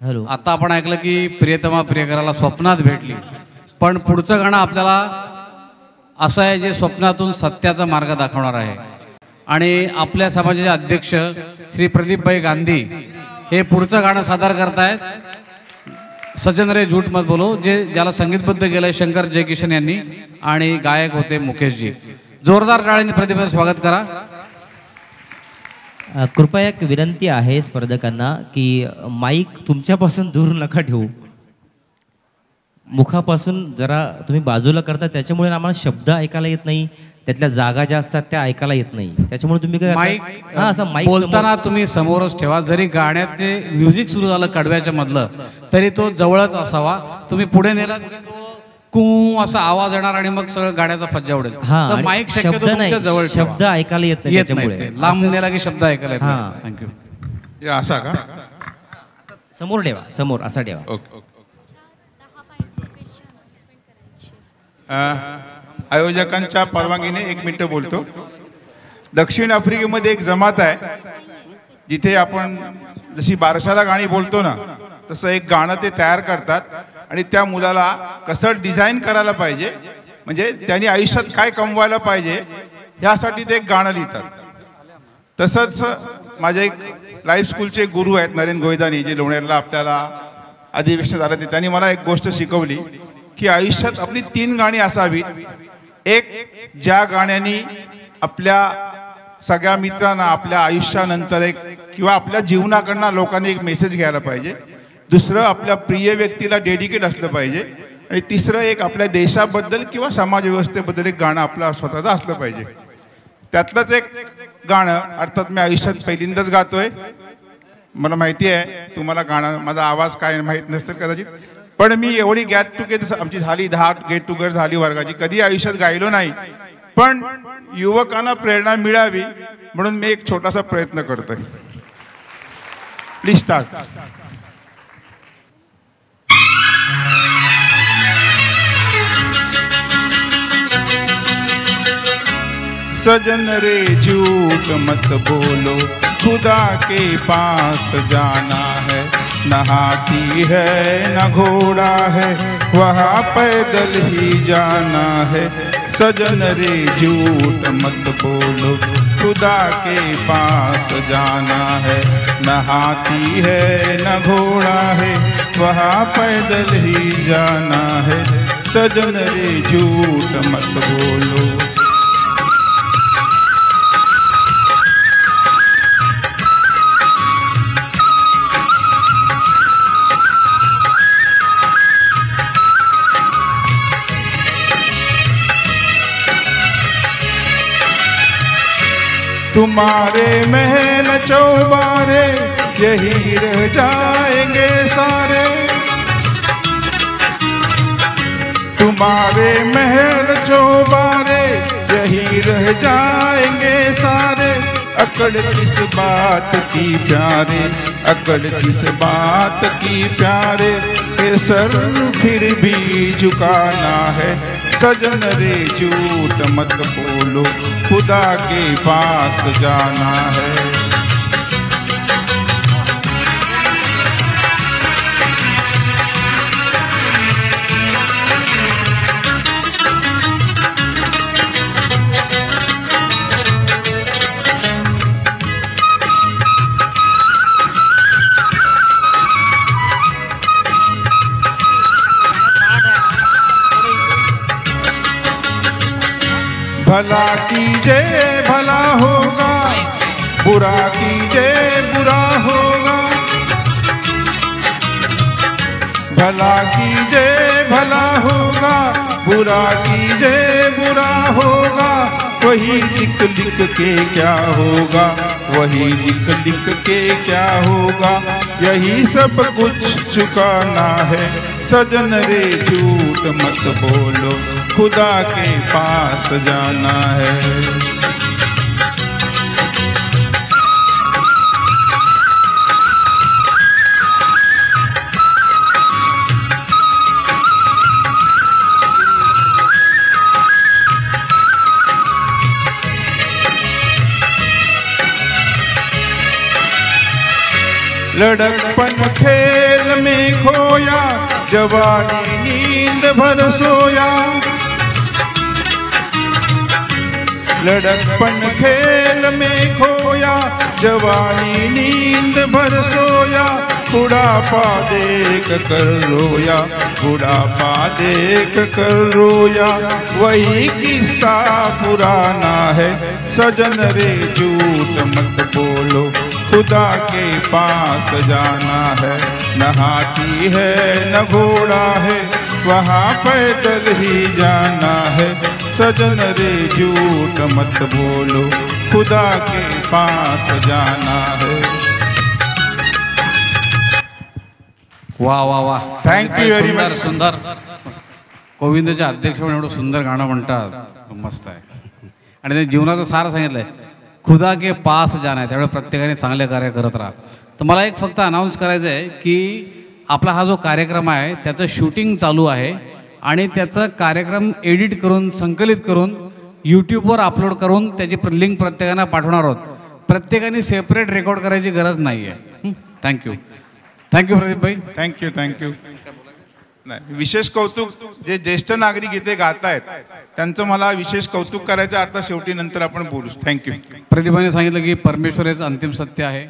Hello. आता आपण ऐकलं की प्रियतमा प्रियकराला स्वप्नात भेटली, पण पुढचं गाणं आपल्याला असं आहे जे स्वप्नातून सत्याचा मार्ग दाखवणार आहे. आणि आपल्या समाजाचे अध्यक्ष श्री प्रदीपभाई गांधी हे पुढचं गाणं सादर करतायत, सजन रे झूठ मत बोलो, ज्याला संगीतबद्ध केलंय शंकर जयकिशन यांनी आणि गायक होते मुकेशजी. जोरदार टाळ्यांनी प्रदीपचं स्वागत करा. कृपया एक विनंती आहे स्पर्धकांना की माईक तुमच्यापासून दूर नका ठेवू, मुखापासून जरा तुम्ही बाजूला करता, त्याच्यामुळे आम्हाला शब्द ऐकायला येत नाही, त्यातल्या जागा ज्या असतात त्या ऐकायला येत नाही. त्याच्यामुळे तुम्ही काय माईक असं माईक बोलताना तुम्ही समोरच ठेवा. जरी गाण्याचे म्युझिक सुरू झालं कडव्याच्या मधलं तरी तो जवळच असावा. तुम्ही पुढे नेला कू असा आवाज येणार आणि मग सगळं गाण्याचा फज्जा उडेल. तर माईक शक्यतो तुमच्या जवळ ठेवा. शब्द ऐकायला येत नाही, त्याच्यामुळे लांब नेला की शब्द ऐकायला येत नाही. थँक्यू. असा का समोर ठेवा, समोर असा ठेवा. ओके. आयोजकांच्या परवानगीने 1 मिनिट बोलतो. दक्षिण आफ्रिकेमध्ये एक जमात आहे जिथे आपण जशी बारशाला गाणी बोलतो ना तसं एक गाणं ते तयार करतात आणि त्या मुलाला कसं डिझाईन करायला पाहिजे, म्हणजे त्यांनी आयुष्यात काय कमवायला पाहिजे ह्यासाठी ते एक गाणं लिहितात. तसंच माझे एक लाईफ स्कूलचे गुरु आहेत नरेंद्र गोविदानी, जे लोणेरला आपल्याला अधिवेशनात आले, त्यांनी मला एक गोष्ट शिकवली की आयुष्यात आपली 3 गाणी असावीत. एक ज्या गाण्यानी आपल्या सगळ्या मित्रांना आपल्या आयुष्यानंतर एक किंवा आपल्या जीवनाकडनं लोकांनी एक मेसेज घ्यायला पाहिजे. दुसरं आपल्या प्रिय व्यक्तीला डेडिकेट असलं पाहिजे. आणि तिसरं एक आपल्या देशाबद्दल किंवा समाजव्यवस्थेबद्दल एक गाणं आपलं स्वतःचं असलं पाहिजे. त्यातलंच एक गाणं अर्थात मी आयुष्यात पहिल्यांदाच गातोय. मला माहिती आहे तुम्हाला गाणं माझा आवाज काय माहीत नसतं कदाचित, पण मी एवढी गेट टुगेदर आमची झाली 10 गेट टुगेदर झाली वर्गाची, कधी आयुष्यात गायलो नाही. पण युवकांना प्रेरणा मिळावी म्हणून मी एक छोटासा प्रयत्न करतोय. Please start. सजन रे झूठ मत बोलो, खुदा के पास जाना है, न हाथी है न घोड़ा है, वहाँ पैदल ही जाना है. सजन रे झूठ मत बोलो, खुदा के पास जाना है, न हाथी है न घोड़ा है, वहाँ पैदल ही जाना है. सजन रे झूठ मत बोलो. तुम्हारे महल चौबारे यही रह जाएंगे सारे, तुम्हारे महल चौबारे यही रह जाएंगे सारे. अकड़ किस बात की प्यारे, अकड़ किस बात की प्यारे, के सर फिर भी झुकाना है. सजन रे झूठ मत बोलो, खुदा के पास जाना है. भला कीजे भला होगा, बुरा कीजे बुरा होगा, भला कीजे भला होगा, बुरा कीजे बुरा होगा. वही लिख लिख के क्या होगा, वही लिख लिख के क्या होगा, यही सब कुछ चुकाना है. सजन रे झूठ मत बोलो, खुदा के पास जाना है. लड़कपन खेल जवानी नींद भर सोया, लड़कपन खेल में खोया, जवानी नींद भर सोया, बुढ़ापा देख कर रोया, बुढ़ापा देख कर रोया। वही किस्सा पुराना है सजन रे झूठ मत बोलो, खुदा के पास जाना है, न हाथी है न घोड़ा है, वहाँ पैदल ही जाना है, सजन रे झूठ मत बोलो, खुदा के पास जाना है। वा वा वा, Thank you very सुंदर much. सुंदर. गोविंदचे अध्यक्ष म्हणून एवढं सुंदर गाणं म्हणतात, मस्त आहे. आणि ते जीवनाचं सार सांगितलंय, खुदा के पास जाना आहे. त्यामुळे प्रत्येकाने चांगले कार्य करत राहा. तर मला एक फक्त अनाऊन्स करायचं आहे की आपला हा जो कार्यक्रम आहे त्याचं शूटिंग चालू आहे आणि त्याचं कार्यक्रम एडिट करून संकलित करून यूट्यूबवर अपलोड करून त्याची लिंक प्रत्येकांना पाठवणार आहोत. प्रत्येकाने सेपरेट रेकॉर्ड करायची गरज नाही आहे. थँक्यू. थँक्यू प्रदीप भाई. Thank you thank you. नाही, विशेष कौतुक जे ज्येष्ठ नागरिक इथे गात आहेत त्यांचं मला विशेष कौतुक करायचं. आता शेवटी नंतर आपण बोलू. थँक्यू. प्रदीपाने सांगितलं की परमेश्वर हेच अंतिम सत्य आहे.